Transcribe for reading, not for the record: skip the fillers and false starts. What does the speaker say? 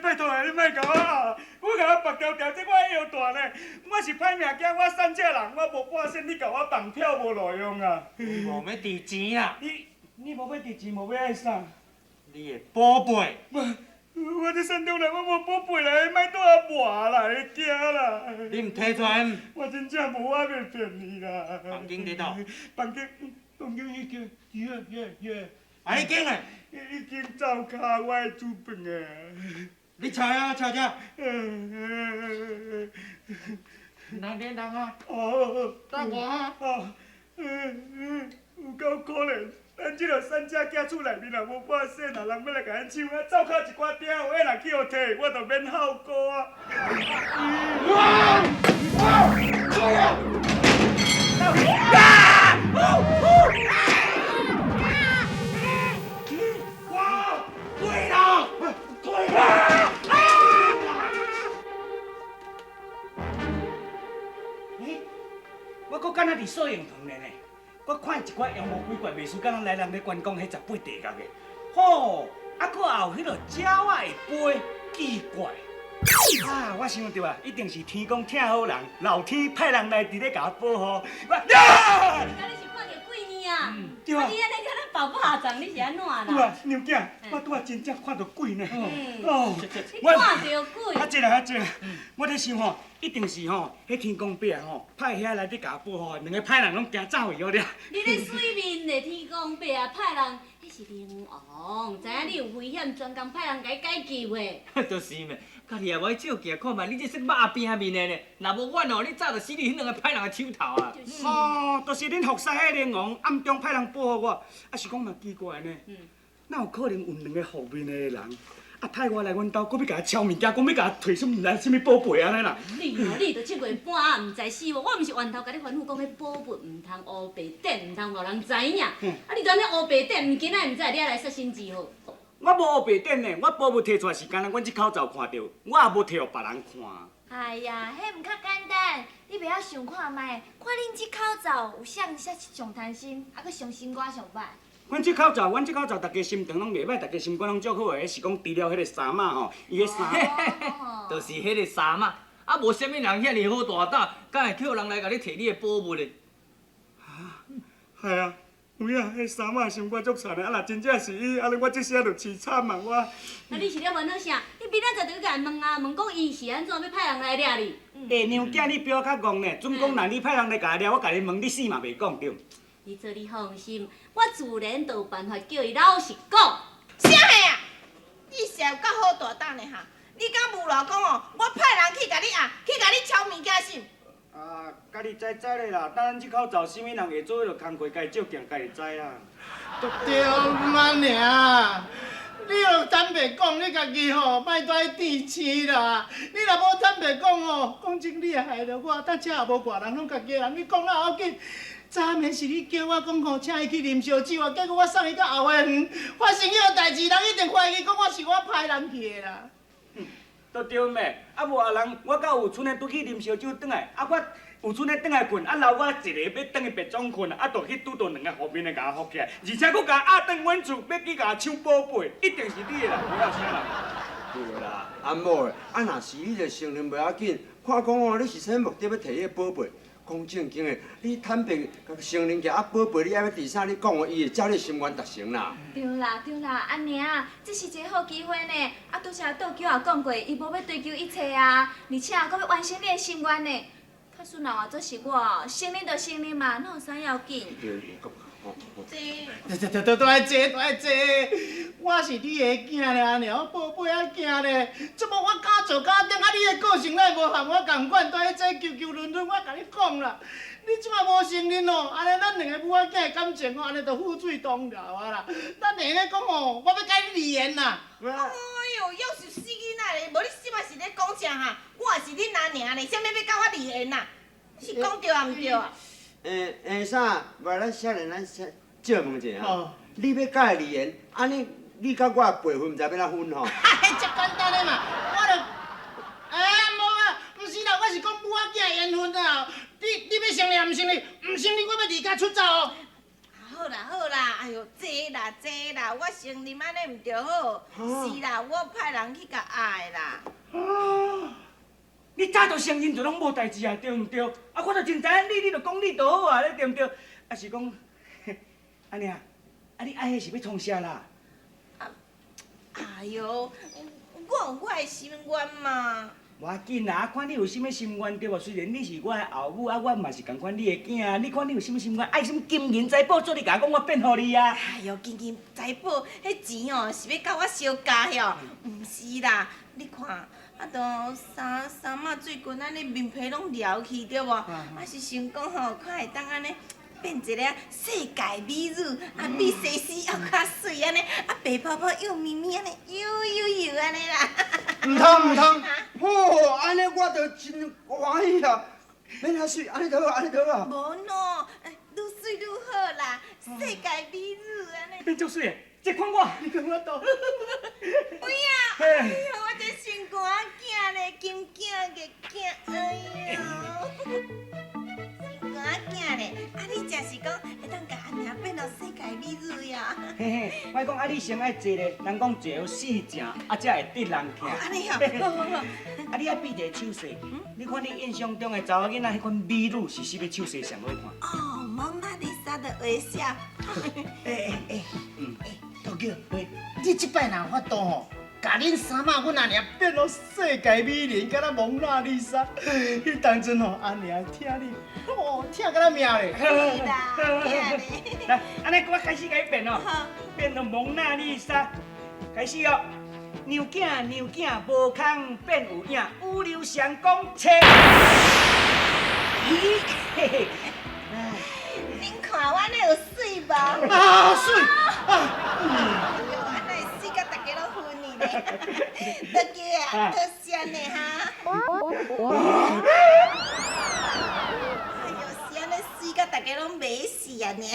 拜托你莫甲我啊！我甲我绑条条，这我腰大呢。我是歹命囝，我三只人，我无半仙，你甲我绑票无路用啊！你无要值钱啊？你无要值钱，无要爱啥？你的宝贝。我这山中人，我无宝贝来，莫倒啊磨啦，会惊啦。你唔摕出来？我真正无法要骗你啦。房间伫倒？房间已经，约。啊，已经诶。已经走卡，我会煮饭啊。你猜啊，猜猜。哪点人啊？等我啊。有够可怜。咱这个三只囝厝内面若无半仙，若人要来甲咱抢，啊走卡一寡鼎，有闲人去互摕，我就免好过啊。我搁敢若伫摄影棚咧呢，我看一寡妖魔鬼怪秘书，敢若来人咧关公迄18地角的，吼，啊，搁有迄落鸟仔的飞，奇怪。啊，我想着啊，一定是天公疼好人，老天派人来伫咧甲我保护。呀！你是看到鬼呢啊？对啊。你安尼敢若保不下场，你是安怎啦？有啊，娘囝，我拄仔真正看到鬼呢。哦，你看到鬼？啊，这啦，我咧想吼，一定是吼，迄天公伯啊吼，派遐来伫甲我保护，两个歹人拢惊走去好了。你咧水面的天公伯啊，派人，迄是灵王，知影你有危险，专工派人甲你解救的。就是咩，家己也无去照镜看觅，你这说肉边面的呢？若无阮哦，你早就死伫迄两个歹人的手头啊！哦，就是恁服侍迄灵王暗中派人保护我，啊是讲嘛奇怪呢？哪有可能有两个后面的人，啊派我来阮兜，搁要甲我抄物件，搁要甲我摕什么来什么宝贝安尼啦？你着七月半啊，唔知死无？我毋是源头甲你吩咐讲，迄宝贝唔通乌白点，唔通互人知影。啊，你当迄乌白点，唔今仔唔知你来杀身之好。我无黑白点呢，我宝物摕出来是干那阮这口罩看到，我也无摕互别人看。哎呀，迄唔较简单，你袂晓想看卖，看恁这口罩有啥上贪心，还佫上心肝上歹。阮这口罩，大家心肠拢袂歹，大家心肝拢足好的，是讲除了迄个衫嘛吼，伊个衫，就是迄个衫嘛，啊无啥物人遐尼好大胆，敢会叫人来甲你摕你的宝物的？系啊。有影，迄衫仔伤我足惨的，啊若真正是伊，安尼我这些就凄惨嘛我。那你是咧烦恼啥？你明仔载就去甲伊问啊，问讲伊是安怎要派人来抓你？娘囝，你比我较戆呢，准讲若你派人来甲我抓，我甲你问，你死嘛袂讲对。你做你放心，我自然就有办法叫伊老实讲。啥个啊？你是有够好大胆的哈！你敢无老讲哦？我派人去甲你去甲你抄物件是？啊，家己知咧啦，等咱这口罩，啥物人会做迄落工课，家己照镜，家己知啦。都对嘛尔，你若坦白讲，你家己吼，莫再填刺啦。你若无坦白讲吼，讲真你会害着我，等车也无外人，拢家己人，你讲哪要紧？早暝是你叫我讲吼，请伊去啉烧酒啊，结果我送伊到后个园，发生迄个代志，人一定怀疑讲我是我派人去的啦。都对咩？啊无啊人，我到有村的拄去啉烧酒转来，啊我有村的转来困，啊留我一个要转去别庄困，啊就去拄到两个后面的甲我扶起来，而且佫甲压转阮厝，要去甲抢宝贝，一定是你的啦，不要啥啦。对啦，安某的，啊若是你就承认袂要紧，看讲哦，你是啥目的要摕迄个宝贝？讲正经的，你坦白甲承认下，啊宝贝你爱要伫啥？你讲哦，伊会照你心愿达成啦。对啦，阿娘，这是一个好机会呢。啊，拄则倒舅也讲过，伊无要追求一切啊，而且还要完成你的心愿呢。较顺人话做是我，承认就承认嘛，哪有啥要紧？对，都爱坐，我是你的囝俩呢，我宝贝仔囝呢，这么我敢做敢顶，啊你的个性咱无合我共款，都爱做求论，我甲你讲啦，你即马无承认哦，安尼咱两个母仔囝的感情哦，安尼就覆水同了啊啦。咱两个讲哦，我要甲你离缘啦。哎呦，要是死囡仔咧，无你即马是咧讲啥哈？我也是恁阿娘咧，啥物要甲我离缘呐？是讲对啊，毋对啊？啥？话咱少年，借问者啊哦，你要改离言，安尼你甲我的辈分，毋知要哪分吼？嘿，这简单的嘛，我就，无啊，毋是啦，我是讲母仔囝缘分啦。你要成立毋成立？毋成立，我要离家出走哦。好啦好啦，哎呦，坐啦，我承认安尼毋着好。是啦，我派人去甲压的啦。啊！你早就承认就拢无代志啊，对毋对？啊，我就真知影你就讲你就好啊，你对毋对？啊是讲，安尼啊，啊你爱迄是要创啥啦？哎呦，我有我的心愿嘛。无要紧啦，看你有啥物心愿对无？虽然你是我的后母，啊我嘛是共款你的囝，你看你有啥物心愿？爱什么金银财宝，做你甲我讲，我变互你啊！哎呦，金银财宝，迄钱哦是要甲我烧家哟。毋是啦，你看，啊都三马水棍安尼面皮拢撩去对无？啊是想讲吼，看会当安尼。变一个世界美女，啊比西施还较水安尼，啊白泡泡又咪咪安尼，又安尼啦。唔通，好，安尼我就真欢喜啊！免遐水，安尼就好，安尼就好。无喏，愈水愈好啦，世界美女安尼。变足水的，这看我，你跟我倒。哎呀，哎呀，我这心肝囝咧，金囝个囝，哎呀。我囝咧，啊你真是讲会当甲安娘变到世界美女呀？嘿嘿，我讲啊，你先爱坐咧，人讲坐有四正，啊才会得人听。安尼哦，好。啊，你爱比一个手势，你看你印象中的查某囡仔迄款美女是啥物手势上好看？哦，蒙娜丽莎的微笑。大叫，喂，你即摆若有法度吼，甲恁三妈阮阿娘变到世界美人，敢若蒙娜丽莎。迄当阵吼，阿娘听你，哦，听甲咱命咧。是啦，囝咧。来，安尼我开始甲你变哦，好，变到蒙娜丽莎，开始哦。娘囝无空变有影，五柳相公切。咦，嘿嘿，恁看我安尼有水无？啊，水！哎呦，安尼水甲大家拢分你咧。大家啊，多谢呢哈。哎呦，是安尼水甲大家拢袂死啊呢。